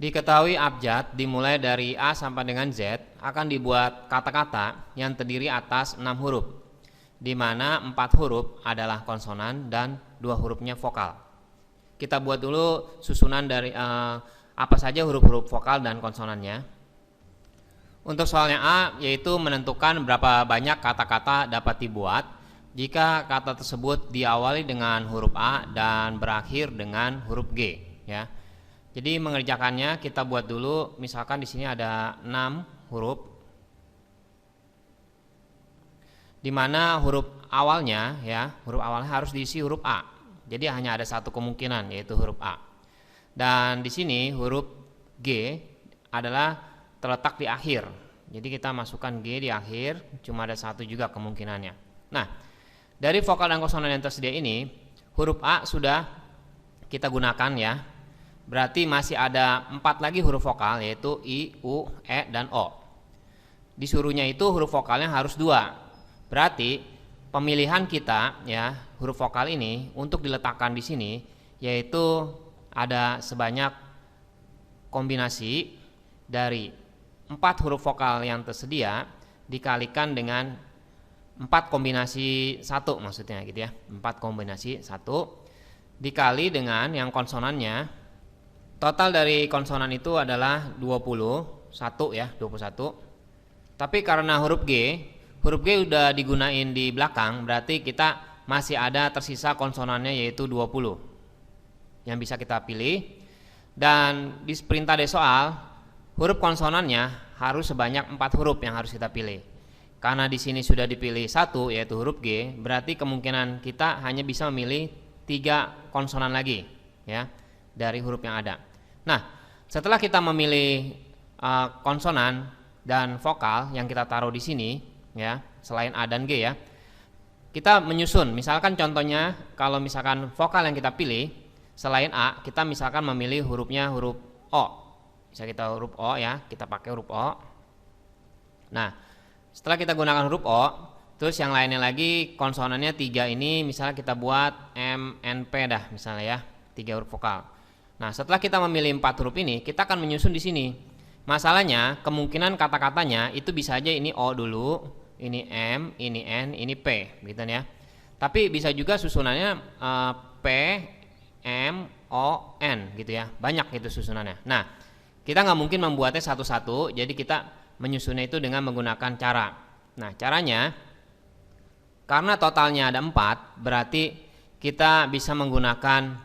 Diketahui abjad dimulai dari A sampai dengan Z akan dibuat kata-kata yang terdiri atas 6 huruf, di mana 4 huruf adalah konsonan dan 2 hurufnya vokal. Kita buat dulu susunan dari apa saja huruf-huruf vokal dan konsonannya. Untuk soalnya A, yaitu menentukan berapa banyak kata-kata dapat dibuat jika kata tersebut diawali dengan huruf A dan berakhir dengan huruf G, ya. Jadi mengerjakannya kita buat dulu, misalkan di sini ada 6 huruf, di mana huruf awalnya harus diisi huruf A. Jadi hanya ada satu kemungkinan, yaitu huruf A. Dan di sini huruf G adalah terletak di akhir. Jadi kita masukkan G di akhir, cuma ada satu juga kemungkinannya. Nah, dari vokal dan konsonan yang tersedia ini, huruf A sudah kita gunakan, ya. Berarti masih ada 4 lagi huruf vokal, yaitu I, U, E, dan O. Disuruhnya itu huruf vokalnya harus 2. Berarti pemilihan kita, ya, huruf vokal ini untuk diletakkan di sini, yaitu ada sebanyak kombinasi dari 4 huruf vokal yang tersedia dikalikan dengan 4 kombinasi 1, maksudnya gitu, ya. 4 kombinasi 1 dikali dengan yang konsonannya. Total dari konsonan itu adalah 21, ya, 21. Tapi karena huruf G udah digunain di belakang, berarti kita masih ada tersisa konsonannya, yaitu 20 yang bisa kita pilih. Dan di perintah de soal, huruf konsonannya harus sebanyak 4 huruf yang harus kita pilih. Karena di sini sudah dipilih 1, yaitu huruf G, berarti kemungkinan kita hanya bisa memilih 3 konsonan lagi, ya, dari huruf yang ada. Nah, setelah kita memilih konsonan dan vokal yang kita taruh di sini, ya, selain A dan G, ya, kita menyusun. Misalkan contohnya, kalau misalkan vokal yang kita pilih selain A, kita misalkan memilih hurufnya huruf O. Bisa kita huruf O, ya, kita pakai huruf O. Nah, setelah kita gunakan huruf O, terus yang lainnya lagi konsonannya 3 ini, misalnya kita buat M, N, P dah, misalnya, ya, 3 huruf vokal. Nah, setelah kita memilih 4 huruf ini, kita akan menyusun di sini. Masalahnya, kemungkinan kata-katanya itu bisa aja ini O dulu, ini M, ini N, ini P, gitu, ya. Tapi bisa juga susunannya P, M, O, N, gitu, ya. Banyak gitu susunannya. Nah, kita nggak mungkin membuatnya satu-satu, jadi kita menyusunnya itu dengan menggunakan cara. Nah, caranya, karena totalnya ada 4, berarti kita bisa menggunakan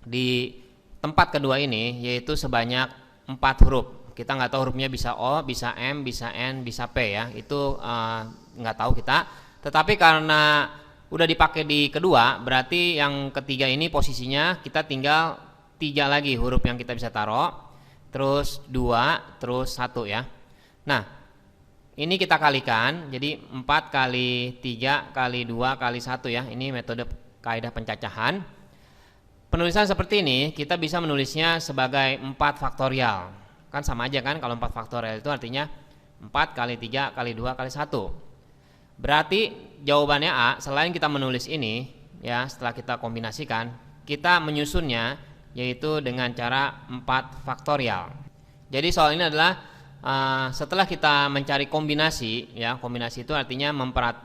di tempat kedua ini, yaitu sebanyak 4 huruf. Kita nggak tahu hurufnya bisa O, bisa M, bisa N, bisa P, ya. Itu nggak tahu kita. Tetapi karena udah dipakai di kedua, berarti yang ketiga ini posisinya kita tinggal 3 lagi huruf yang kita bisa taruh, terus 2, terus 1, ya. Nah, ini kita kalikan, jadi 4 kali 3 kali 2 kali 1, ya. Ini metode kaidah pencacahan. Penulisan seperti ini kita bisa menulisnya sebagai 4 faktorial. Kan sama aja kan, kalau 4 faktorial itu artinya 4 kali 3 kali 2 kali 1. Berarti jawabannya A, selain kita menulis ini, ya, setelah kita kombinasikan, kita menyusunnya yaitu dengan cara 4 faktorial. Jadi soal ini adalah setelah kita mencari kombinasi, ya, kombinasi itu artinya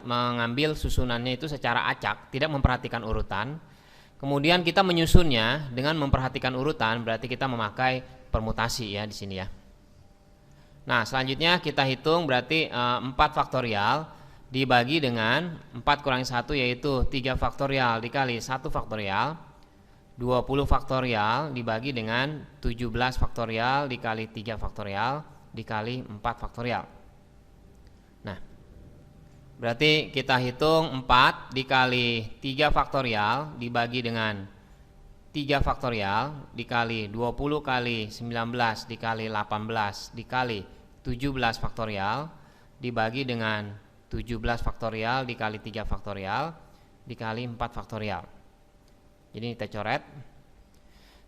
mengambil susunannya itu secara acak, tidak memperhatikan urutan. Kemudian kita menyusunnya dengan memperhatikan urutan, berarti kita memakai permutasi, ya, di sini, ya. Nah, selanjutnya kita hitung, berarti 4 faktorial dibagi dengan 4 kurangi 1, yaitu 3 faktorial dikali 1 faktorial, 20 faktorial dibagi dengan 17 faktorial dikali 3 faktorial dikali 4 faktorial. Nah, berarti kita hitung 4 dikali 3 faktorial dibagi dengan 3 faktorial dikali 20 kali 19 dikali 18 dikali 17 faktorial dibagi dengan 17 faktorial dikali 3 faktorial dikali 4 faktorial. Jadi kita coret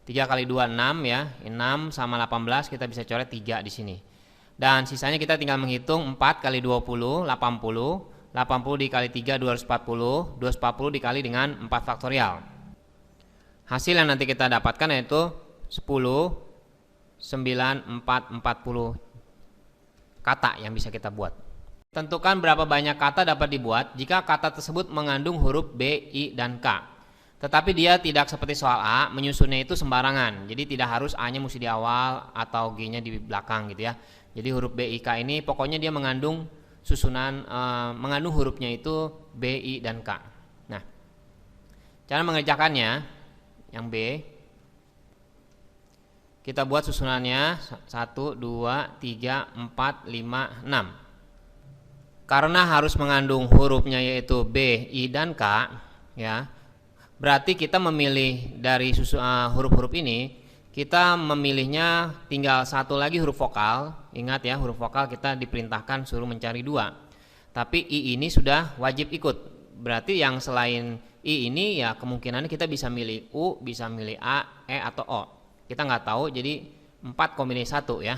3 kali 2 6, ya. 6 sama 18 kita bisa coret 3 di sini. Dan sisanya kita tinggal menghitung 4 kali 20 80, 80 dikali 3 240, 240 dikali dengan 4 faktorial. Hasil yang nanti kita dapatkan yaitu 10 kata yang bisa kita buat. Tentukan berapa banyak kata dapat dibuat jika kata tersebut mengandung huruf B, I, dan K. Tetapi dia tidak seperti soal A, menyusunnya itu sembarangan. Jadi tidak harus A-nya mesti di awal atau G-nya di belakang gitu ya. Jadi huruf B, I, K ini pokoknya dia mengandung susunan, mengandung hurufnya itu B, I, dan K. Nah, cara mengerjakannya yang B, kita buat susunannya 1, 2, 3, 4, 5, 6. Karena harus mengandung hurufnya yaitu B, I, dan K, ya, berarti kita memilih dari huruf-huruf ini, kita memilihnya tinggal satu lagi huruf vokal. Ingat ya, huruf vokal kita diperintahkan suruh mencari 2. Tapi I ini sudah wajib ikut. Berarti yang selain I ini ya kemungkinannya kita bisa milih U, bisa milih A, E, atau O. Kita nggak tahu, jadi 4 kombinasi 1 ya.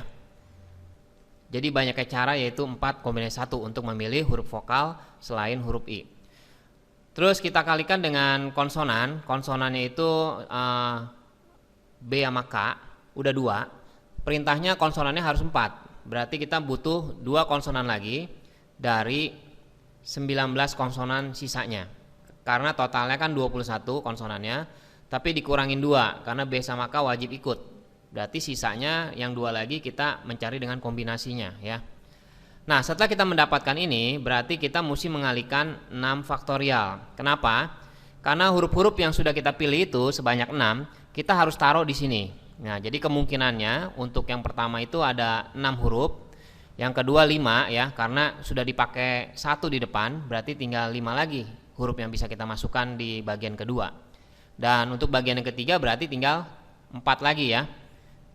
Jadi banyaknya cara yaitu 4 kombinasi 1 untuk memilih huruf vokal selain huruf I. Terus kita kalikan dengan konsonan. Konsonannya itu B sama K, udah 2. Perintahnya konsonannya harus 4. Berarti kita butuh 2 konsonan lagi dari 19 konsonan sisanya. Karena totalnya kan 21 konsonannya, tapi dikurangin 2 karena B sama K wajib ikut. Berarti sisanya yang 2 lagi kita mencari dengan kombinasinya ya. Nah, setelah kita mendapatkan ini, berarti kita mesti mengalihkan 6 faktorial. Kenapa? Karena huruf-huruf yang sudah kita pilih itu sebanyak 6, kita harus taruh di sini. Nah, jadi kemungkinannya untuk yang pertama itu ada 6 huruf, yang kedua 5 ya, karena sudah dipakai 1 di depan, berarti tinggal 5 lagi huruf yang bisa kita masukkan di bagian kedua. Dan untuk bagian yang ketiga berarti tinggal 4 lagi ya.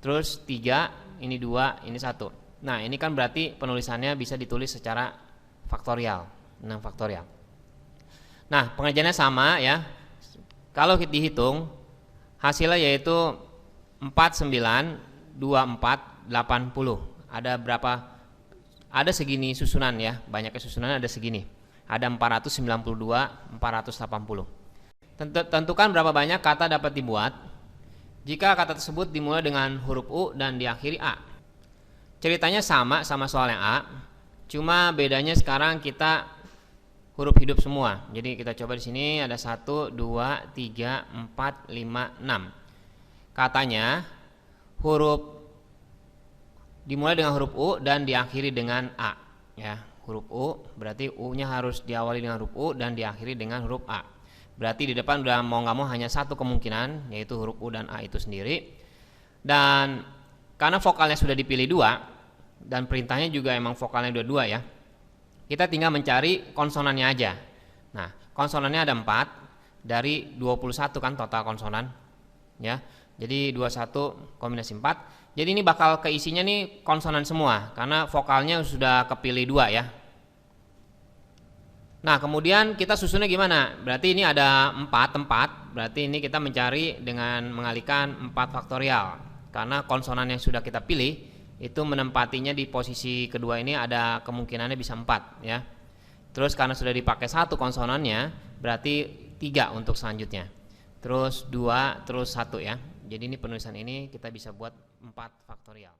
Terus 3, ini 2, ini 1. Nah, ini kan berarti penulisannya bisa ditulis secara faktorial, 6 faktorial. Nah, pengerjaannya sama ya. Kalau kita dihitung, hasilnya yaitu 49, 24, 80. Ada berapa? Ada segini susunan ya, banyaknya susunan ada segini. Ada 492, 480. Tentukan berapa banyak kata dapat dibuat jika kata tersebut dimulai dengan huruf U dan diakhiri A. Ceritanya sama soal yang A, cuma bedanya sekarang kita huruf hidup semua. Jadi kita coba di sini ada 1, 2, 3, 4, 5, 6. Katanya huruf dimulai dengan huruf U dan diakhiri dengan A. Ya, huruf U berarti U-nya harus diawali dengan huruf U dan diakhiri dengan huruf A. Berarti di depan udah mau nggak mau hanya satu kemungkinan, yaitu huruf U dan A itu sendiri. Dan karena vokalnya sudah dipilih 2 dan perintahnya juga emang vokalnya dua-dua ya, kita tinggal mencari konsonannya aja. Nah, konsonannya ada 4 dari 21 kan total konsonan ya. Jadi 21 kombinasi 4. Jadi ini bakal keisinya nih konsonan semua karena vokalnya sudah kepilih 2 ya. Nah, kemudian kita susunnya gimana? Berarti ini ada 4 tempat. Berarti ini kita mencari dengan mengalihkan 4 faktorial. Karena konsonan yang sudah kita pilih itu menempatinya di posisi kedua ini ada kemungkinannya bisa 4 ya. Terus karena sudah dipakai 1 konsonannya, berarti 3 untuk selanjutnya. Terus 2, terus 1 ya. Jadi ini penulisan ini kita bisa buat 4 faktorial.